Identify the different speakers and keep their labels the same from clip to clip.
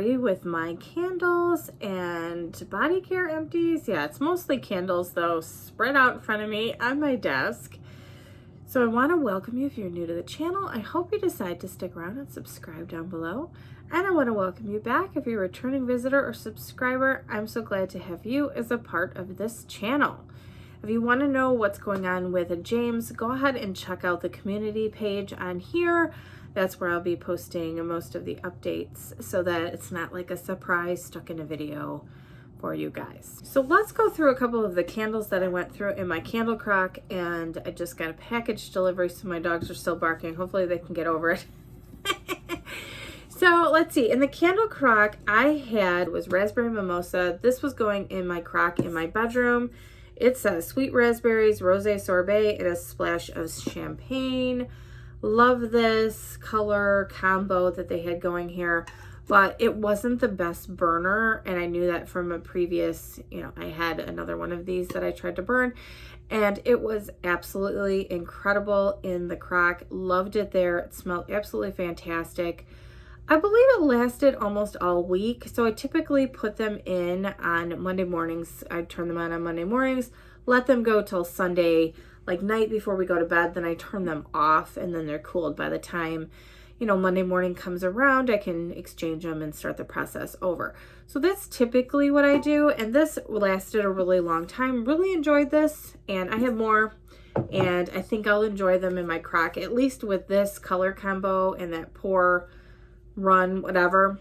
Speaker 1: story with my candles and body care empties. Yeah, it's mostly candles though, spread out in front of me on my desk. So I want to welcome you if you're new to the channel. I hope you decide to stick around and subscribe down below. And I want to welcome you back if you're a returning visitor or subscriber. I'm so glad to have you as a part of this channel. If you want to know what's going on with James, go ahead and check out the community page on here. That's where I'll be posting most of the updates so that it's not like a surprise stuck in a video for you guys. So let's go through a couple of the candles that I went through in my candle crock, and I just got a package delivery, so my dogs are still barking. Hopefully they can get over it. So let's see, in the candle crock I had was raspberry mimosa. This was going in my crock in my bedroom. It says sweet raspberries, rosé sorbet, and a splash of champagne. Love this color combo that they had going here, but it wasn't the best burner, and I knew that from a previous, I had another one of these that I tried to burn, and it was absolutely incredible in the crock. Loved it there. It smelled absolutely fantastic. I believe it lasted almost all week, so I typically put them in on Monday mornings. I turn them on Monday mornings, let them go till Sunday, like night before we go to bed, then I turn them off, and then they're cooled. By the time, Monday morning comes around, I can exchange them and start the process over. So that's typically what I do, and this lasted a really long time. Really enjoyed this, and I have more, and I think I'll enjoy them in my crock, at least with this color combo and that pour, run, whatever.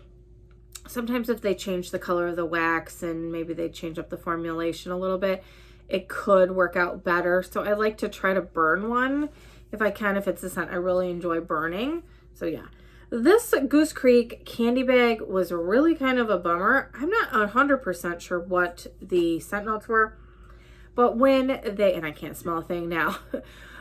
Speaker 1: Sometimes if they change the color of the wax and maybe they change up the formulation a little bit, it could work out better. So I like to try to burn one if I can, if it's a scent I really enjoy burning. So yeah, this Goose Creek candy bag was really kind of a bummer. I'm not 100% sure what the scent notes were, but when they, and I can't smell a thing now,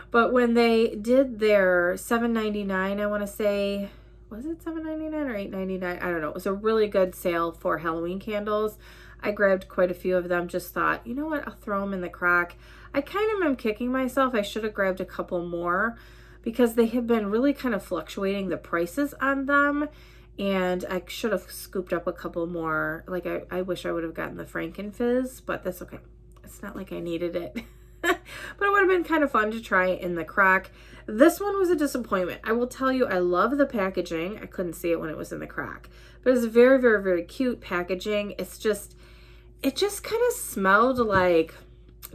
Speaker 1: but when they did their $7.99, I want to say, was it $7.99 or $8.99? I don't know. It was a really good sale for Halloween candles. I grabbed quite a few of them, just thought, you know what, I'll throw them in the crock. I kind of am kicking myself. I should have grabbed a couple more because they have been really kind of fluctuating the prices on them, and I should have scooped up a couple more. Like I wish I would have gotten the Frankenfizz, but that's okay. It's not like I needed it. But it would have been kind of fun to try in the crock. This one was a disappointment. I will tell you, I love the packaging. I couldn't see it when it was in the crock, but it's very, very, very cute packaging. It just kind of smelled like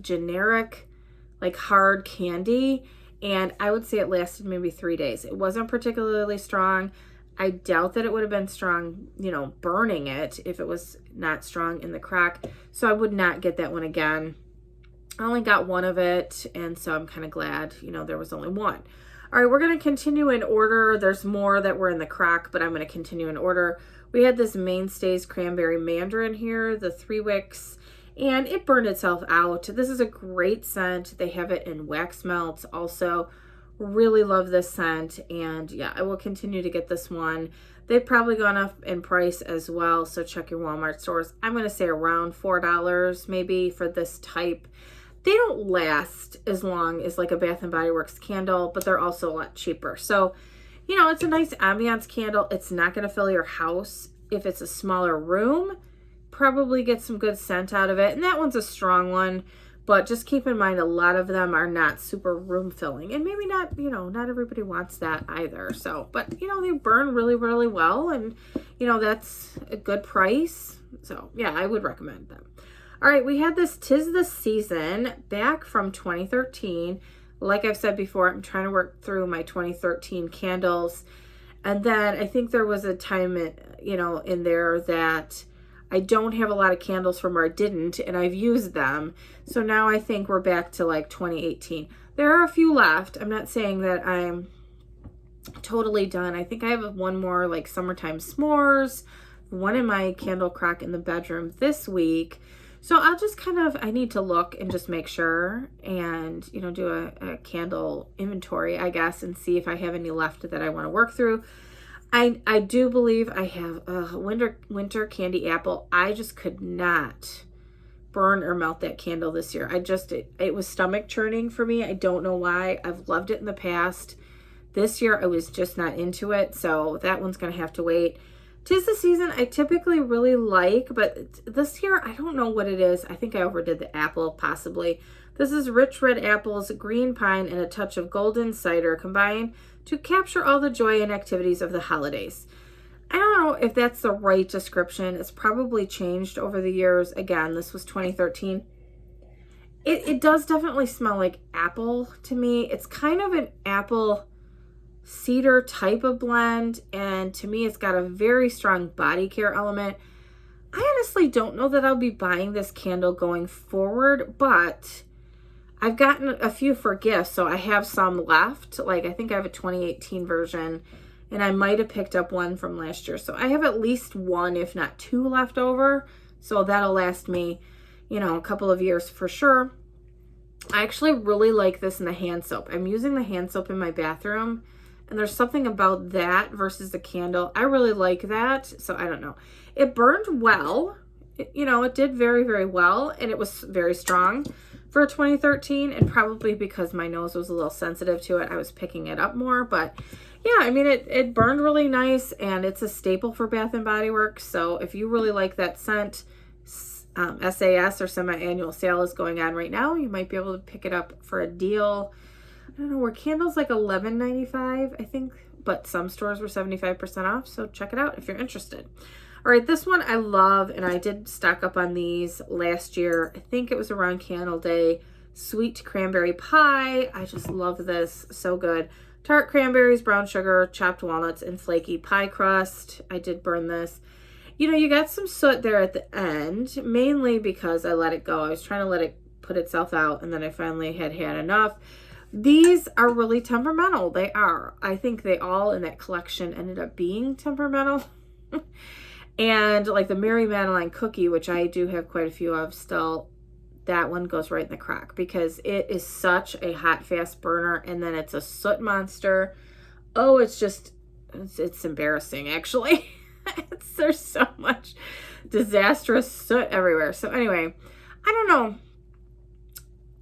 Speaker 1: generic, like hard candy. And I would say it lasted maybe 3 days. It wasn't particularly strong. I doubt that it would have been strong, burning it if it was not strong in the crock. So I would not get that one again. I only got one of it, and so I'm kind of glad, there was only one. All right, we're going to continue in order. There's more that were in the crock, but I'm going to continue in order. We had this Mainstays Cranberry Mandarin here, the 3 wicks, and it burned itself out. This is a great scent. They have it in wax melts also. Really love this scent, and yeah, I will continue to get this one. They've probably gone up in price as well, so check your Walmart stores. I'm going to say around $4 maybe for this type. They don't last as long as like a Bath & Body Works candle, but they're also a lot cheaper. So, it's a nice ambiance candle. It's not going to fill your house. If it's a smaller room, probably get some good scent out of it. And that one's a strong one, but just keep in mind a lot of them are not super room filling, and maybe not, not everybody wants that either. So, but they burn really, really well, and that's a good price. So yeah, I would recommend them. All right, we had this 'Tis the Season back from 2013. Like I've said before, I'm trying to work through my 2013 candles. And then I think there was a time, in there that I don't have a lot of candles from where I didn't, and I've used them. So now I think we're back to like 2018. There are a few left. I'm not saying that I'm totally done. I think I have one more, like Summertime S'mores, one in my candle crock in the bedroom this week. So I'll just I need to look and just make sure and, do a candle inventory, I guess, and see if I have any left that I want to work through. I do believe I have a winter candy apple. I just could not burn or melt that candle this year. It was stomach churning for me. I don't know why. I've loved it in the past. This year I was just not into it, so that one's going to have to wait. 'Tis the season I typically really like, but this year, I don't know what it is. I think I overdid the apple, possibly. This is rich red apples, green pine, and a touch of golden cider combined to capture all the joy and activities of the holidays. I don't know if that's the right description. It's probably changed over the years. Again, this was 2013. It does definitely smell like apple to me. It's kind of an apple cedar type of blend, and to me it's got a very strong body care element. I honestly don't know that I'll be buying this candle going forward, but I've gotten a few for gifts, so I have some left. Like, I think I have a 2018 version, and I might have picked up one from last year, so I have at least one, if not two, left over, so that'll last me, you know, a couple of years for sure. I actually really like this in the hand soap. I'm using the hand soap in my bathroom, and there's something about that versus the candle. I really like that. So I don't know. It burned well. It did very, very well. And it was very strong for 2013. And probably because my nose was a little sensitive to it, I was picking it up more. But yeah, I mean, it burned really nice. And it's a staple for Bath & Body Works. So if you really like that scent, SAS or semi-annual sale is going on right now. You might be able to pick it up for a deal. I don't know, were candles like $11.95, I think, but some stores were 75% off, so check it out if you're interested. All right, this one I love, and I did stock up on these last year. I think it was around Candle Day. Sweet Cranberry Pie. I just love this. So good. Tart cranberries, brown sugar, chopped walnuts, and flaky pie crust. I did burn this. You got some soot there at the end, mainly because I let it go. I was trying to let it put itself out, and then I finally had enough. These are really temperamental. They are. I think they all in that collection ended up being temperamental. And like the Mary Madeline cookie, which I do have quite a few of still, that one goes right in the crock because it is such a hot, fast burner. And then it's a soot monster. Oh, it's embarrassing, actually. There's so much disastrous soot everywhere. So anyway, I don't know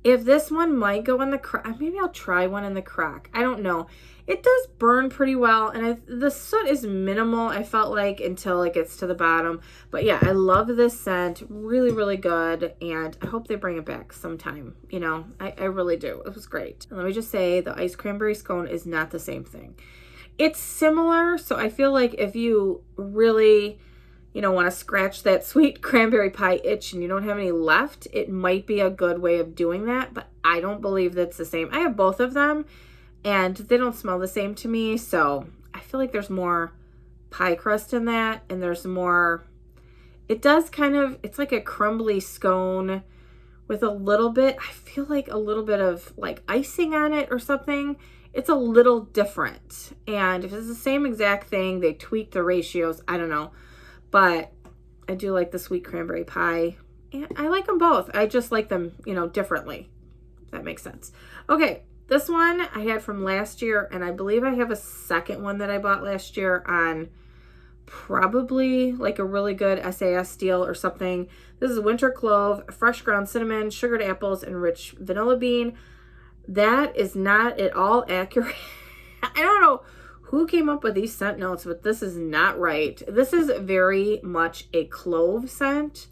Speaker 1: if this one might go in the crock. Maybe I'll try one in the crock. I don't know. It does burn pretty well, and the soot is minimal, I felt like, until it gets to the bottom. But yeah, I love this scent. Really, really good, and I hope they bring it back sometime. I really do. It was great. And let me just say, the iced cranberry scone is not the same thing. It's similar, so I feel like if you really want to scratch that sweet cranberry pie itch and you don't have any left, it might be a good way of doing that, but I don't believe that's the same. I have both of them, and they don't smell the same to me, so I feel like there's more pie crust in that, and there's more, it's like a crumbly scone with a little bit, I feel like a little bit of like icing on it or something. It's a little different, and if it's the same exact thing, they tweak the ratios, I don't know. But I do like the sweet cranberry pie. And I like them both. I just like them, differently. If that makes sense. Okay, this one I had from last year. And I believe I have a second one that I bought last year on probably like a really good SAS deal or something. This is winter clove, fresh ground cinnamon, sugared apples, and rich vanilla bean. That is not at all accurate. I don't know who came up with these scent notes, but this is not right. This is very much a clove scent.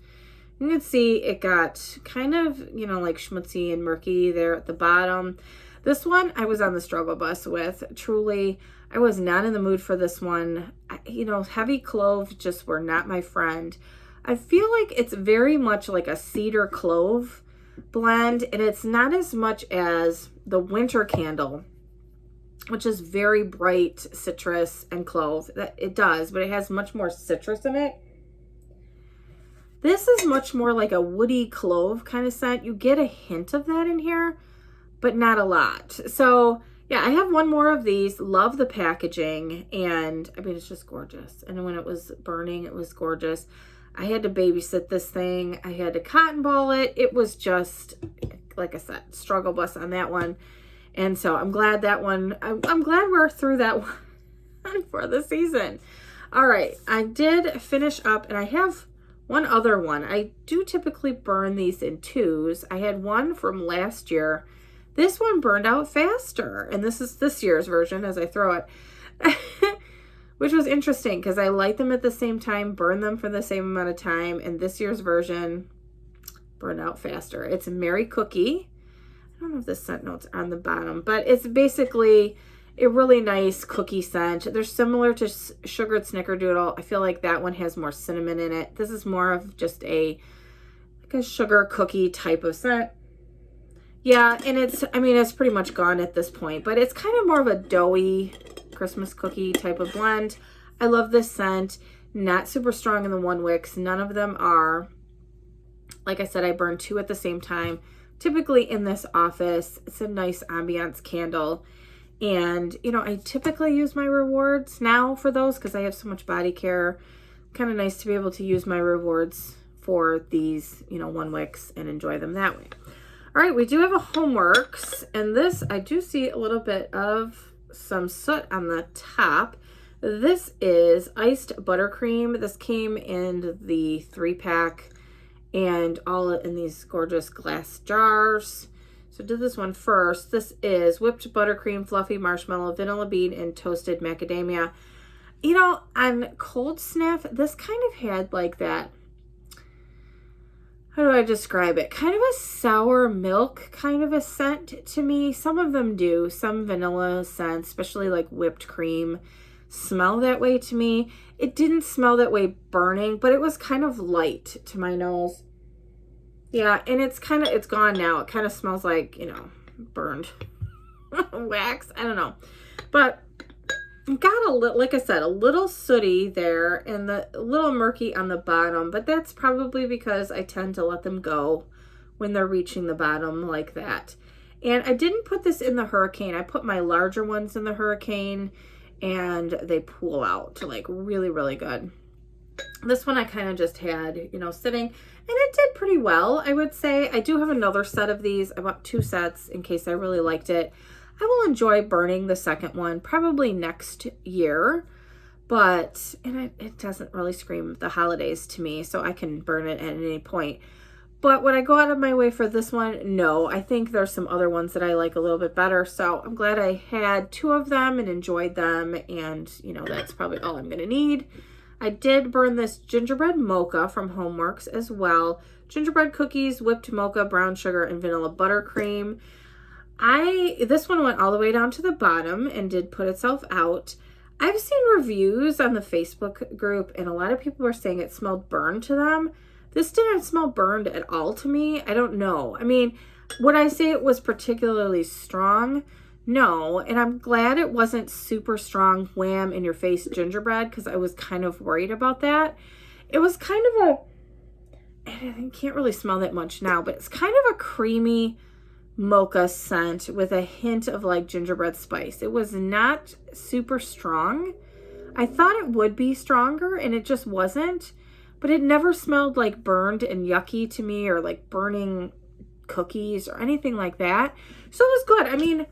Speaker 1: You can see it got kind of, like schmutzy and murky there at the bottom. This one I was on the struggle bus with. Truly, I was not in the mood for this one. Heavy clove just were not my friend. I feel like it's very much like a cedar clove blend, and it's not as much as the winter candle, which is very bright citrus and clove. It does, but it has much more citrus in it. This is much more like a woody clove kind of scent. You get a hint of that in here, but not a lot. So yeah, I have one more of these. Love the packaging, and I mean, it's just gorgeous. And when it was burning, it was gorgeous. I had to babysit this thing. I had to cotton ball it. It was just, like I said, struggle bus on that one. And so I'm glad that one, I'm glad we're through that one for the season. All right, I did finish up, and I have one other one. I do typically burn these in twos. I had one from last year. This one burned out faster, and this is this year's version as I throw it. which was interesting because I light them at the same time, burn them for the same amount of time, and this year's version burned out faster. It's a Merry Cookie. I don't know if the scent note's on the bottom, but it's basically a really nice cookie scent. They're similar to Sugared Snickerdoodle. I feel like that one has more cinnamon in it. This is more of just like a sugar cookie type of scent. Yeah, and it's pretty much gone at this point, but it's kind of more of a doughy Christmas cookie type of blend. I love this scent. Not super strong in the one wicks. None of them are. Like I said, I burned 2 at the same time. Typically in this office, it's a nice ambiance candle. And, I typically use my rewards now for those because I have so much body care. Kind of nice to be able to use my rewards for these, one wicks and enjoy them that way. All right, we do have a Homeworks, and this, I do see a little bit of some soot on the top. This is iced buttercream. This came in the 3-pack and all in these gorgeous glass jars. So did this one first. This is whipped buttercream, fluffy marshmallow, vanilla bean, and toasted macadamia. On Cold Sniff, this kind of had like that, how do I describe it? Kind of a sour milk kind of a scent to me. Some of them do. Some vanilla scents, especially like whipped cream, smell that way to me. It didn't smell that way burning, but it was kind of light to my nose. Yeah, and it's gone now. It kind of smells like, burned wax. I don't know. But got a little, like I said, a little sooty there and a little murky on the bottom, but that's probably because I tend to let them go when they're reaching the bottom like that. And I didn't put this in the Hurricane. I put my larger ones in the Hurricane and they pool out like really, really good. This one I kind of just had, sitting, and it did pretty well, I would say. I do have another set of these. I bought 2 sets in case I really liked it. I will enjoy burning the second one probably next year, but it doesn't really scream the holidays to me, so I can burn it at any point. But would I go out of my way for this one? No. I think there's some other ones that I like a little bit better, so I'm glad I had 2 of them and enjoyed them, and that's probably all I'm going to need. I did burn this Gingerbread Mocha from Homeworks as well. Gingerbread cookies, whipped mocha, brown sugar, and vanilla buttercream. This one went all the way down to the bottom and did put itself out. I've seen reviews on the Facebook group, and a lot of people were saying it smelled burned to them. This didn't smell burned at all to me. I don't know. Would I say it was particularly strong? No, and I'm glad it wasn't super strong wham in your face gingerbread because I was kind of worried about that. It was kind of I can't really smell that much now, but it's kind of a creamy mocha scent with a hint of like gingerbread spice. It was not super strong. I thought it would be stronger and it just wasn't, but it never smelled like burned and yucky to me or like burning cookies or anything like that. So it was good.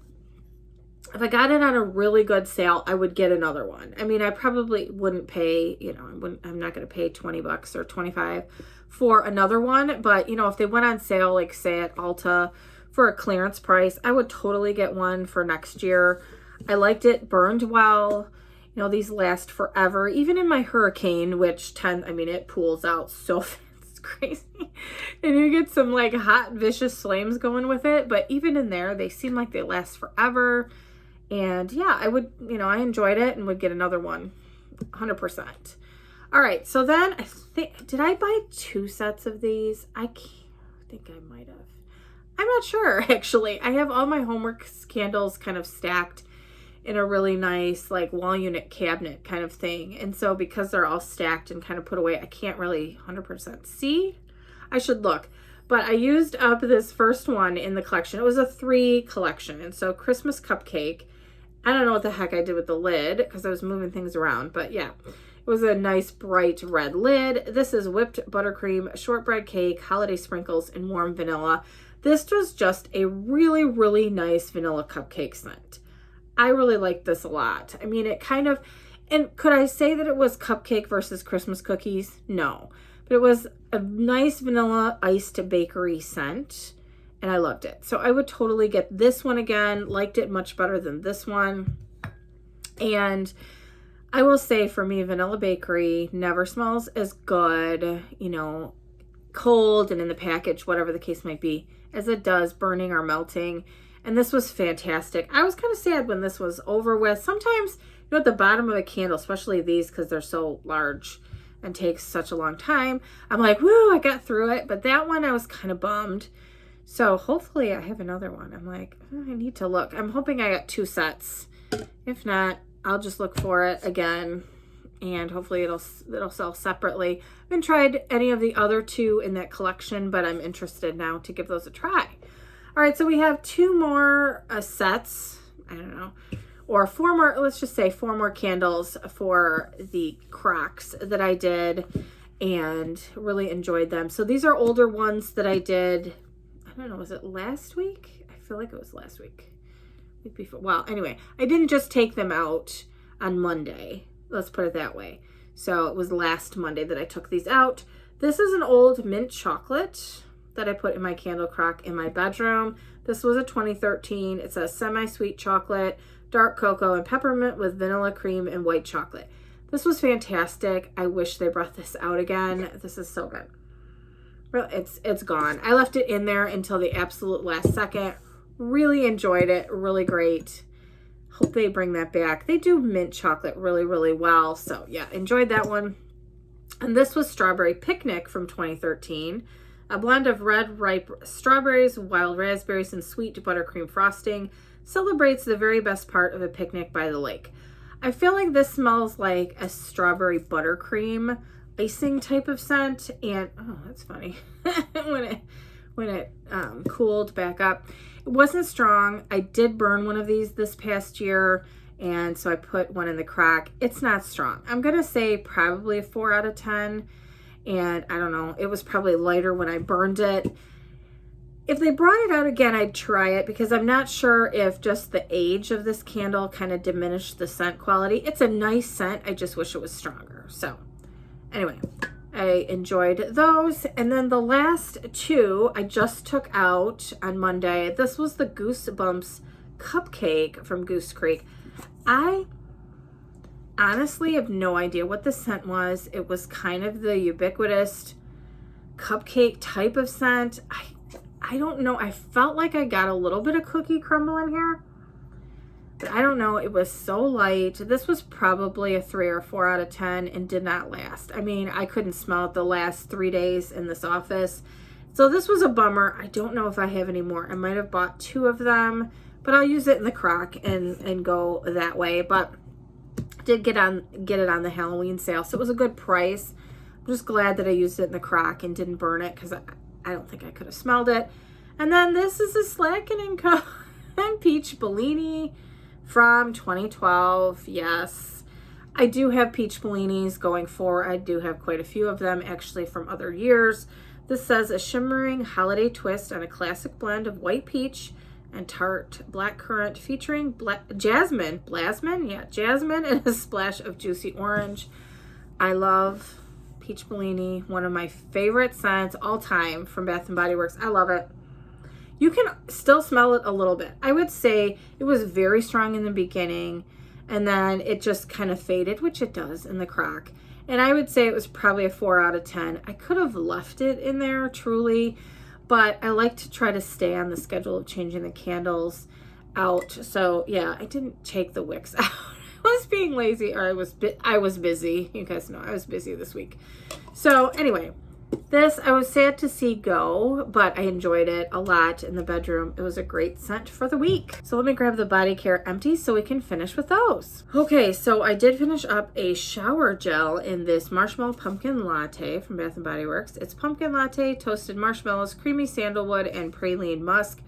Speaker 1: If I got it on a really good sale, I would get another one. I probably wouldn't pay, I'm not going to pay $20 or $25 for another one. But, if they went on sale, like say at Ulta for a clearance price, I would totally get one for next year. I liked it, burned well. These last forever. Even in my Hurricane, which it pools out so fast. It's crazy. And you get some like hot, vicious flames going with it. But even in there, they seem like they last forever. And yeah, I would, I enjoyed it and would get another one, 100%. All right, so then did I buy 2 sets of these? I think I might have. I'm not sure, actually. I have all my Homeworks candles kind of stacked in a really nice, like, wall unit cabinet kind of thing. And so because they're all stacked and kind of put away, I can't really 100% see. I should look. But I used up this first one in the collection. It was a 3 collection. And so Christmas Cupcake. I don't know what the heck I did with the lid because I was moving things around. But yeah, it was a nice bright red lid. This is whipped buttercream, shortbread cake, holiday sprinkles, and warm vanilla. This was just a really, really nice vanilla cupcake scent. I really liked this a lot. It kind of, and could I say that it was cupcake versus Christmas cookies? No. But it was a nice vanilla iced bakery scent, and I loved it. So I would totally get this one again. Liked it much better than this one. And I will say for me, Vanilla Bakery never smells as good, you know, cold and in the package, whatever the case might be, as it does burning or melting. And this was fantastic. I was kind of sad when this was over with. Sometimes, you know, at the bottom of a candle, especially these because they're so large and takes such a long time, I'm like, woo, I got through it. But that one I was kind of bummed. So hopefully I have another one. I'm like, oh, I need to look. I'm hoping I got 2 sets. If not, I'll just look for it again, and hopefully it'll sell separately. I haven't tried any of the other 2 in that collection, but I'm interested now to give those a try. All right, so we have 2 more sets. I don't know, or 4 more. Let's just say 4 more candles for the Crocs that I did, and really enjoyed them. So these are older ones that I did. I don't know, was it last week? I feel like it was last week. Before. Well, anyway, I didn't just take them out on Monday. Let's put it that way. So it was last Monday that I took these out. This is an old mint chocolate that I put in my candle crock in my bedroom. This was a 2013. It's a semi-sweet chocolate, dark cocoa, and peppermint with vanilla cream and white chocolate. This was fantastic. I wish they brought this out again. This is so good. It's gone. I left it in there until the absolute last second. Really enjoyed it. Really great. Hope they bring that back. They do mint chocolate really, really well. So yeah, enjoyed that one. And this was Strawberry Picnic from 2013. A blend of red, ripe strawberries, wild raspberries, and sweet buttercream frosting. Celebrates the very best part of a picnic by the lake. I feel like this smells like a strawberry buttercream icing type of scent. And, oh, that's funny. when it cooled back up. It wasn't strong. I did burn one of these this past year, and so I put one in the crock. It's not strong. I'm going to say probably a 4 out of 10, and I don't know. It was probably lighter when I burned it. If they brought it out again, I'd try it because I'm not sure if just the age of this candle kind of diminished the scent quality. It's a nice scent. I just wish it was stronger. So anyway, I enjoyed those. And then the last 2 I just took out on Monday. This was the Goosebumps Cupcake from Goose Creek. I honestly have no idea what the scent was. It was kind of the ubiquitous cupcake type of scent. I don't know. I felt like I got a little bit of cookie crumble in here. But I don't know, it was so light. This was probably a 3 or 4 out of 10 and did not last. I mean, I couldn't smell it the last 3 days in this office. So this was a bummer. I don't know if I have any more. I might have bought 2 of them, but I'll use it in the crock and go that way. But did get it on the Halloween sale, so it was a good price. I'm just glad that I used it in the crock and didn't burn it because I don't think I could have smelled it. And then this is a Slacken & Co. Peach Bellini from 2012. Yes, I do have peach bellinis going forward. I do have quite a few of them actually from other years. This says a shimmering holiday twist on a classic blend of white peach and tart blackcurrant featuring jasmine and a splash of juicy orange. I love peach bellini, one of my favorite scents all time from Bath & Body Works. I love it. You can still smell it a little bit. I would say it was very strong in the beginning, and then it just kind of faded, which it does in the crock. And I would say it was probably a 4 out of 10. I could have left it in there, truly, but I like to try to stay on the schedule of changing the candles out. So yeah, I didn't take the wicks out. I was being lazy, or I was busy. You guys know I was busy this week. So anyway, this I was sad to see go, but I enjoyed it a lot in the bedroom. It was a great scent for the week. So let me grab the body care empties so we can finish with those. Okay, so I did finish up a shower gel in this marshmallow pumpkin latte from Bath & Body Works. It's pumpkin latte, toasted marshmallows, creamy sandalwood, and praline musk.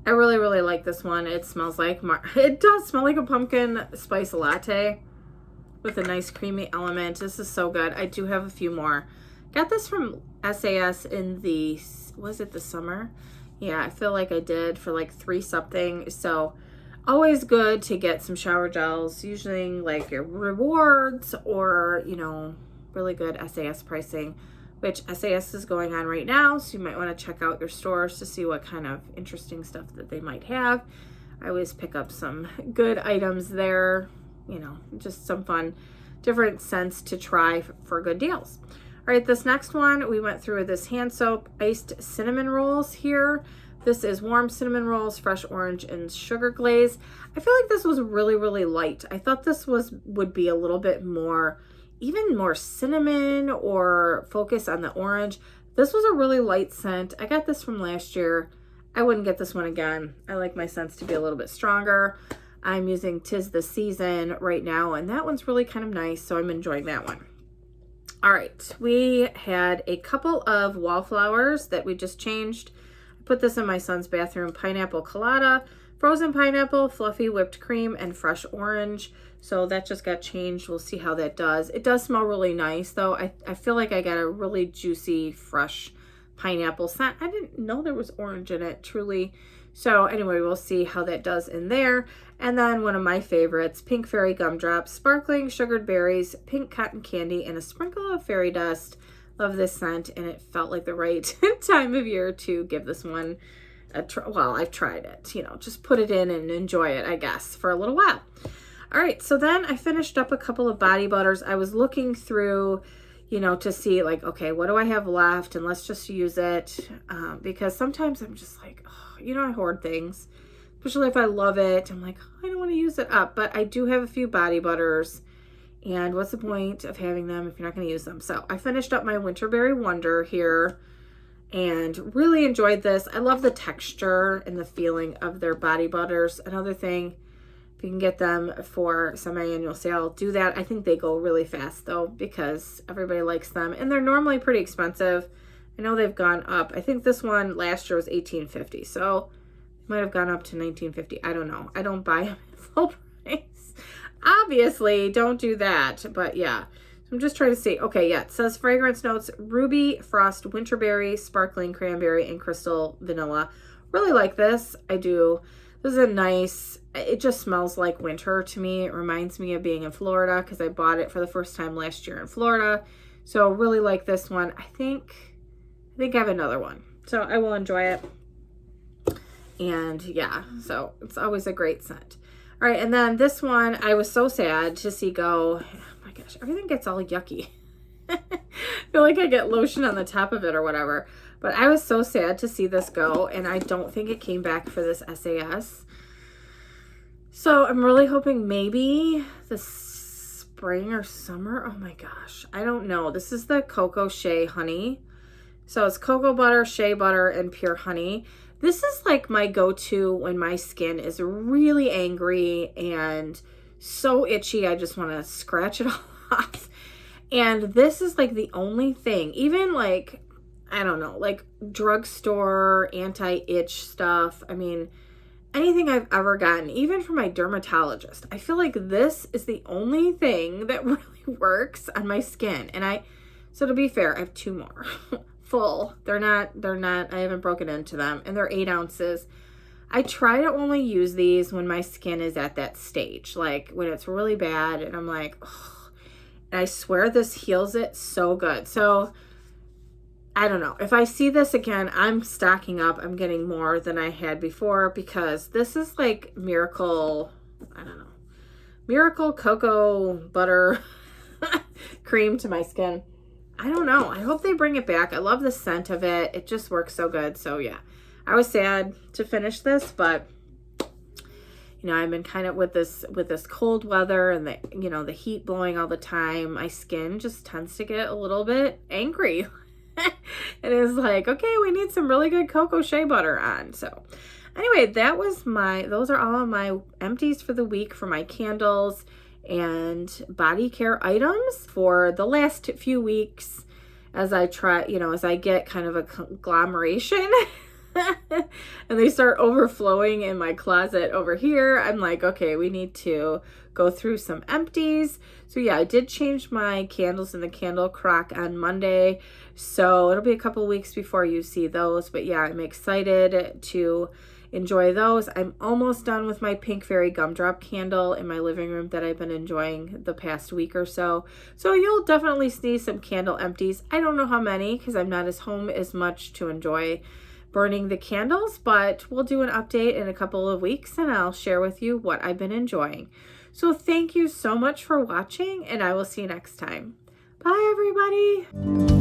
Speaker 1: I really, really like this one. It smells like, it does smell like a pumpkin spice latte with a nice creamy element. This is so good. I do have a few more. Got this from SAS in the, was it the summer? Yeah, I feel like I did for like $3 something. So always good to get some shower gels, usually like your rewards or, you know, really good SAS pricing, which SAS is going on right now. So you might want to check out your stores to see what kind of interesting stuff that they might have. I always pick up some good items there, you know, just some fun different scents to try for good deals. All right, this next one, we went through this hand soap iced cinnamon rolls here. This is warm cinnamon rolls, fresh orange and sugar glaze. I feel like this was really, really light. I thought this would be a little bit more, even more cinnamon or focus on the orange. This was a really light scent. I got this from last year. I wouldn't get this one again. I like my scents to be a little bit stronger. I'm using 'Tis the Season right now, and that one's really kind of nice, so I'm enjoying that one. All right, we had a couple of wallflowers that we just changed. I put this in my son's bathroom: pineapple colada, frozen pineapple, fluffy whipped cream, and fresh orange. So that just got changed. We'll see how that does. It does smell really nice, though. I feel like I got a really juicy, fresh pineapple scent. I didn't know there was orange in it, truly. So anyway, we'll see how that does in there. And then one of my favorites, Pink Fairy Gumdrops, sparkling sugared berries, pink cotton candy, and a sprinkle of fairy dust. Love this scent, and it felt like the right time of year to give this one a try. Well, I've tried it, just put it in and enjoy it, I guess, for a little while. All right, so then I finished up a couple of body butters. I was looking through, to see like, okay, what do I have left? And let's just use it, because sometimes I'm just like, I hoard things, especially if I love it. I'm like, I don't want to use it up, but I do have a few body butters, and what's the point of having them if you're not going to use them? So I finished up my Winterberry Wonder here and really enjoyed this. I love the texture and the feeling of their body butters. Another thing, if you can get them for semi-annual sale, do that. I think they go really fast though, because everybody likes them, and they're normally pretty expensive. I know they've gone up. I think this one last year was $18.50, so it might have gone up to $19.50. I don't know. I don't buy them at full price. Obviously, don't do that. But yeah, so I'm just trying to see. Okay, yeah, it says fragrance notes: ruby, frost, winterberry, sparkling cranberry, and crystal vanilla. Really like this. I do. This is a nice, it just smells like winter to me. It reminds me of being in Florida because I bought it for the first time last year in Florida. So really like this one. I think I have another one, so I will enjoy it. And yeah, so it's always a great scent. All right, and then this one, I was so sad to see go. Oh my gosh, everything gets all yucky. I feel like I get lotion on the top of it or whatever. But I was so sad to see this go, and I don't think it came back for this SAS. So I'm really hoping maybe this spring or summer. Oh my gosh, I don't know. This is the Cocoa Shea Honey. So it's cocoa butter, shea butter, and pure honey. This is like my go-to when my skin is really angry and so itchy, I just want to scratch it all off. And this is like the only thing, even like, I don't know, like drugstore anti-itch stuff. I mean, anything I've ever gotten, even from my dermatologist, I feel like this is the only thing that really works on my skin. And so to be fair, I have two more full. They're not, I haven't broken into them, and they're 8 ounces. I try to only use these when my skin is at that stage, like when it's really bad and I'm like, oh. And I swear this heals it so good. So I don't know. If I see this again, I'm stocking up. I'm getting more than I had before, because this is like miracle, I don't know, miracle cocoa butter cream to my skin. I don't know. I hope they bring it back. I love the scent of it. It just works so good. So yeah, I was sad to finish this, but I've been kind of with this cold weather and the heat blowing all the time. My skin just tends to get a little bit angry. It is like, okay, we need some really good cocoa shea butter on. So anyway, those are all of my empties for the week for my candles and body care items for the last few weeks, as I try, as I get kind of a conglomeration and they start overflowing in my closet over here. I'm like, okay, we need to go through some empties. So yeah, I did change my candles in the candle crock on Monday. So it'll be a couple weeks before you see those. But yeah, I'm excited to enjoy those. I'm almost done with my Pink Fairy Gumdrop candle in my living room that I've been enjoying the past week or so. So you'll definitely see some candle empties. I don't know how many, because I'm not as home as much to enjoy burning the candles, but we'll do an update in a couple of weeks and I'll share with you what I've been enjoying. So thank you so much for watching, and I will see you next time. Bye, everybody.